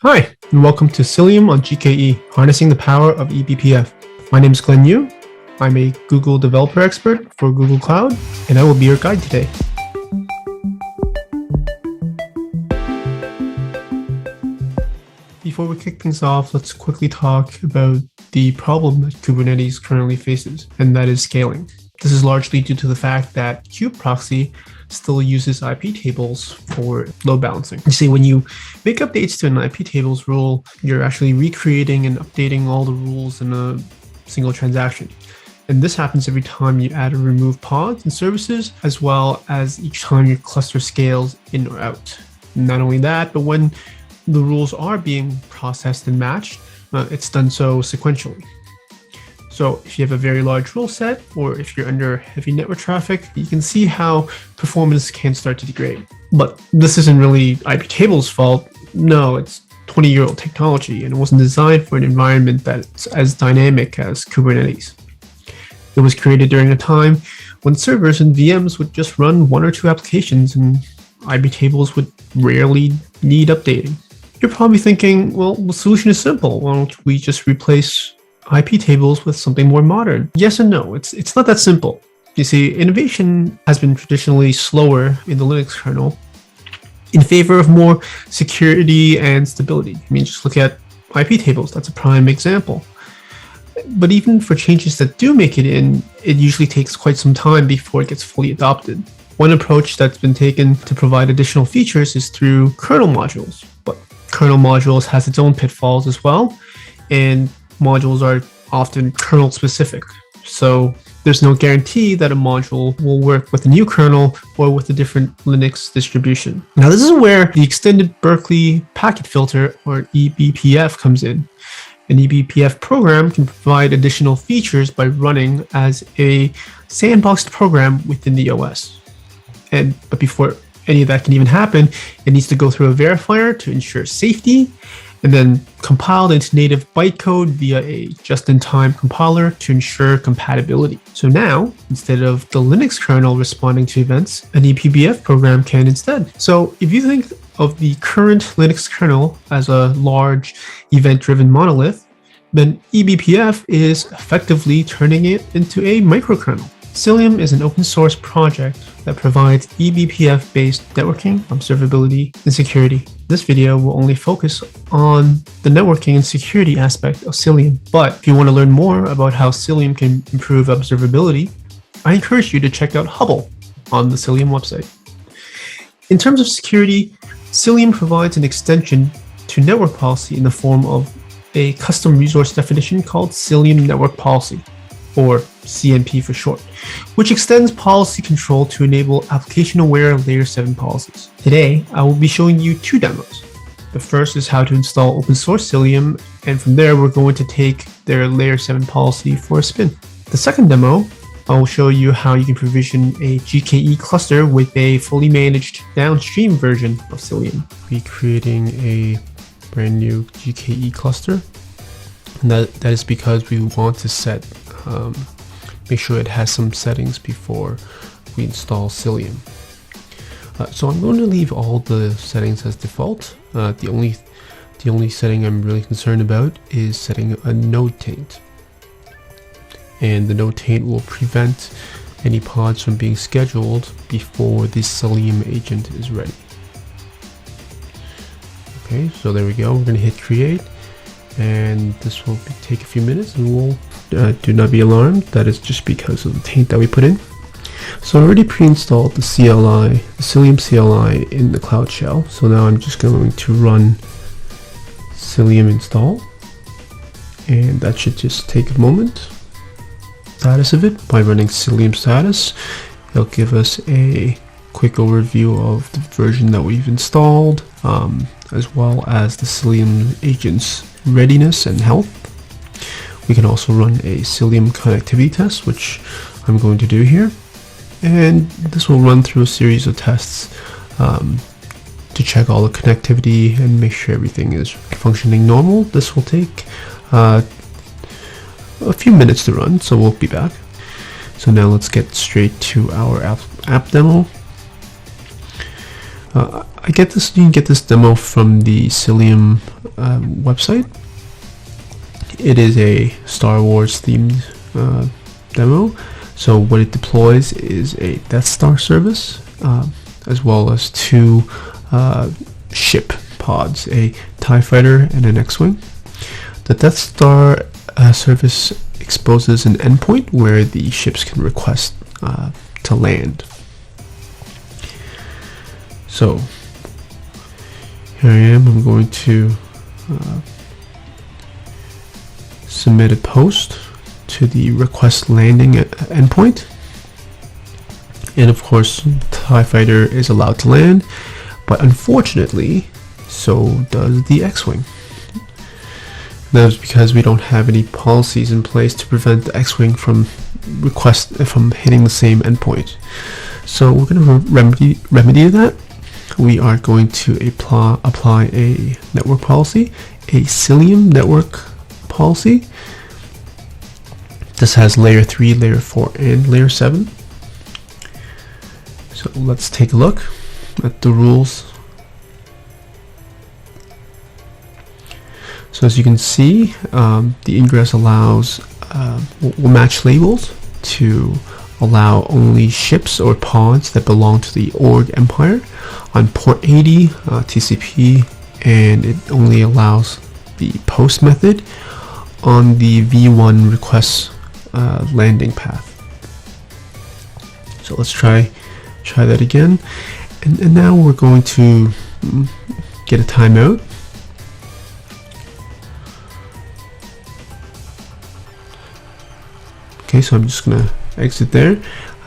Hi, and welcome to Cilium on GKE, harnessing the power of eBPF. My name is Glen Yu. I'm a Google developer expert for Google Cloud, and I will be your guide today. Before we kick things off, let's quickly talk about the problem that Kubernetes currently faces, and that is scaling. This is largely due to the fact that kubeproxy still uses IP tables for load balancing. You see, when you make updates to an IP tables rule, you're actually recreating and updating all the rules in a single transaction. And this happens every time you add or remove pods and services, as well as each time your cluster scales in or out. Not only that, but when the rules are being processed and matched, it's done so sequentially. So if you have a very large rule set, or if you're under heavy network traffic, you can see how performance can start to degrade. But this isn't really IP tables' fault. No, it's 20-year-old technology, and it wasn't designed for an environment that's as dynamic as Kubernetes. It was created during a time when servers and VMs would just run one or two applications, and IP tables would rarely need updating. You're probably thinking, well, the solution is simple. Why don't we just replace IP tables with something more modern? Yes and no. It's not that simple. You see, innovation has been traditionally slower in the Linux kernel in favor of more security and stability. I mean, just look at IP tables. That's a prime example. But even for changes that do make it in, it usually takes quite some time before it gets fully adopted. One approach that's been taken to provide additional features is through kernel modules. But kernel modules has its own pitfalls as well, and modules are often kernel specific. So there's no guarantee that a module will work with a new kernel or with a different Linux distribution. Now, this is where the extended Berkeley packet filter, or eBPF, comes in. An eBPF program can provide additional features by running as a sandboxed program within the OS. But before any of that can even happen, it needs to go through a verifier to ensure safety, and then compiled into native bytecode via a just-in-time compiler to ensure compatibility. So now, instead of the Linux kernel responding to events, an eBPF program can instead. So if you think of the current Linux kernel as a large event-driven monolith, then eBPF is effectively turning it into a microkernel. Cilium is an open source project that provides eBPF-based networking, observability, and security. This video will only focus on the networking and security aspect of Cilium. But if you want to learn more about how Cilium can improve observability, I encourage you to check out Hubble on the Cilium website. In terms of security, Cilium provides an extension to network policy in the form of a custom resource definition called Cilium Network Policy, or CNP for short, which extends policy control to enable application-aware Layer 7 policies. Today, I will be showing you two demos. The first is how to install open source Cilium, and from there we're going to take their Layer 7 policy for a spin. The second demo, I will show you how you can provision a GKE cluster with a fully managed downstream version of Cilium. We're creating a brand new GKE cluster, and that is because we want to make sure it has some settings before we install Cilium. So I'm going to leave all the settings as default. The only setting I'm really concerned about is setting a node taint. And the node taint will prevent any pods from being scheduled before the Cilium agent is ready. Okay, so there we go. We're going to hit create, and this will take a few minutes, and we'll do not be alarmed. That is just because of the taint that we put in. So I already pre-installed the CLI, the Cilium CLI in the Cloud Shell. So now I'm just going to run Cilium install, and that should just take a moment. Status of it, by running Cilium status, it'll give us a quick overview of the version that we've installed, as well as the Cilium agent's readiness and health. We can also run a Cilium connectivity test, which I'm going to do here. And this will run through a series of tests to check all the connectivity and make sure everything is functioning normal. This will take a few minutes to run, so we'll be back. So now let's get straight to our app demo. You can get this demo from the Cilium website. It is a Star Wars themed demo. So what it deploys is a Death Star service, as well as two ship pods, a TIE fighter and an X-Wing. The Death Star service exposes an endpoint where the ships can request to land. So here I am. I'm going to submit a post to the request landing endpoint, and of course the TIE fighter is allowed to land, but unfortunately so does the X-Wing. That is because we don't have any policies in place to prevent the X-Wing from hitting the same endpoint. So we're going to remedy that. We are going to apply a network policy, a Cilium network policy. This has layer 3, layer 4, and layer 7. So let's take a look at the rules. So as you can see, the ingress allows will match labels to allow only ships or pods that belong to the org empire on port 80 TCP, and it only allows the post method on the V1 request landing path. So let's try that again, and now we're going to get a timeout. Okay, so I'm just gonna exit there.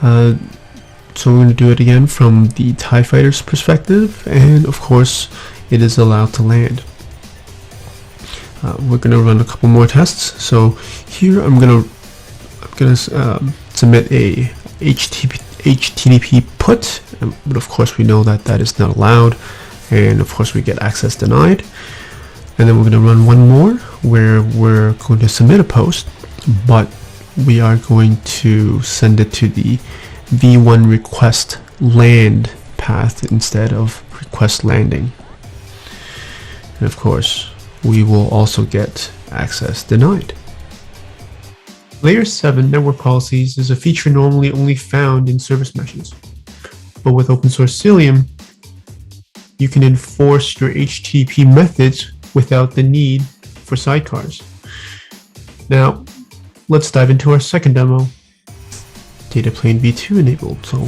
So we're going to do it again from the TIE fighter's perspective, and of course it is allowed to land. We're going to run a couple more tests. So here I'm going to submit a HTTP put, but of course we know that that is not allowed, and of course we get access denied. And then we're going to run one more where we're going to submit a post, but we are going to send it to the V1 request land path instead of request landing. And of course, we will also get access denied. Layer 7 network policies is a feature normally only found in service meshes. But with open source Cilium, you can enforce your HTTP methods without the need for sidecars. Now, let's dive into our second demo. Data Plane V2 enabled. So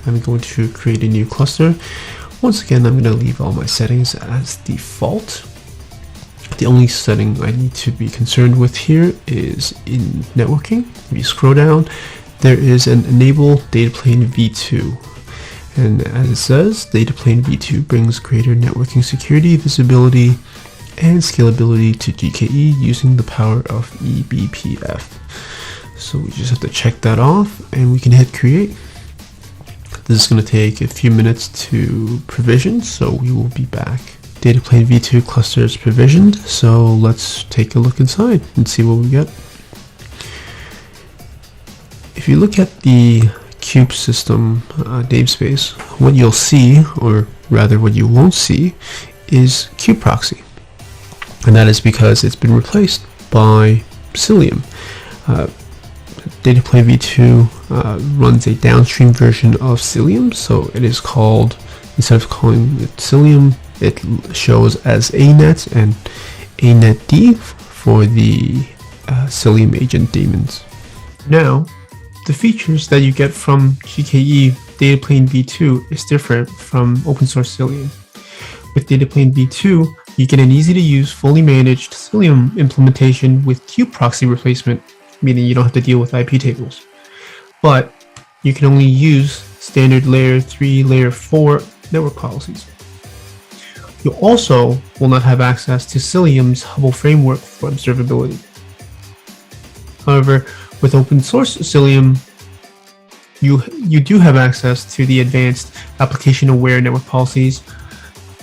I'm going to create a new cluster. Once again, I'm going to leave all my settings as default. The only setting I need to be concerned with here is in networking. If you scroll down, there is an enable Data Plane V2. And as it says, Data Plane V2 brings greater networking security, visibility, and scalability to GKE using the power of eBPF. So we just have to check that off, and we can hit create. This is going to take a few minutes to provision, so we will be back. Data Plane V2 cluster is provisioned, so let's take a look inside and see what we get. If you look at the kube system namespace, what you'll see, or rather what you won't see, is kube proxy. And that is because it's been replaced by Cilium. Data Plane V2 runs a downstream version of Cilium, so it is called, instead of calling it Cilium, it shows as ANET and ANET-D for the Cilium agent daemons. Now, the features that you get from GKE Data Plane V2 is different from open source Cilium. With Data Plane V2, you get an easy-to-use, fully managed Cilium implementation with kube proxy replacement, meaning you don't have to deal with IP tables. But you can only use standard layer 3, layer 4 network policies. You also will not have access to Cilium's Hubble framework for observability. However, with open source Cilium, you do have access to the advanced application-aware network policies,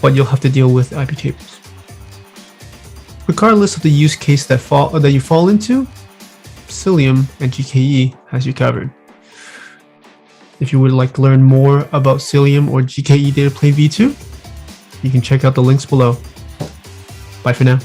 but you'll have to deal with IP tables. Regardless of the use case that you fall into, Cilium and GKE has you covered. If you would like to learn more about Cilium or GKE Data Plane V2, you can check out the links below. Bye for now.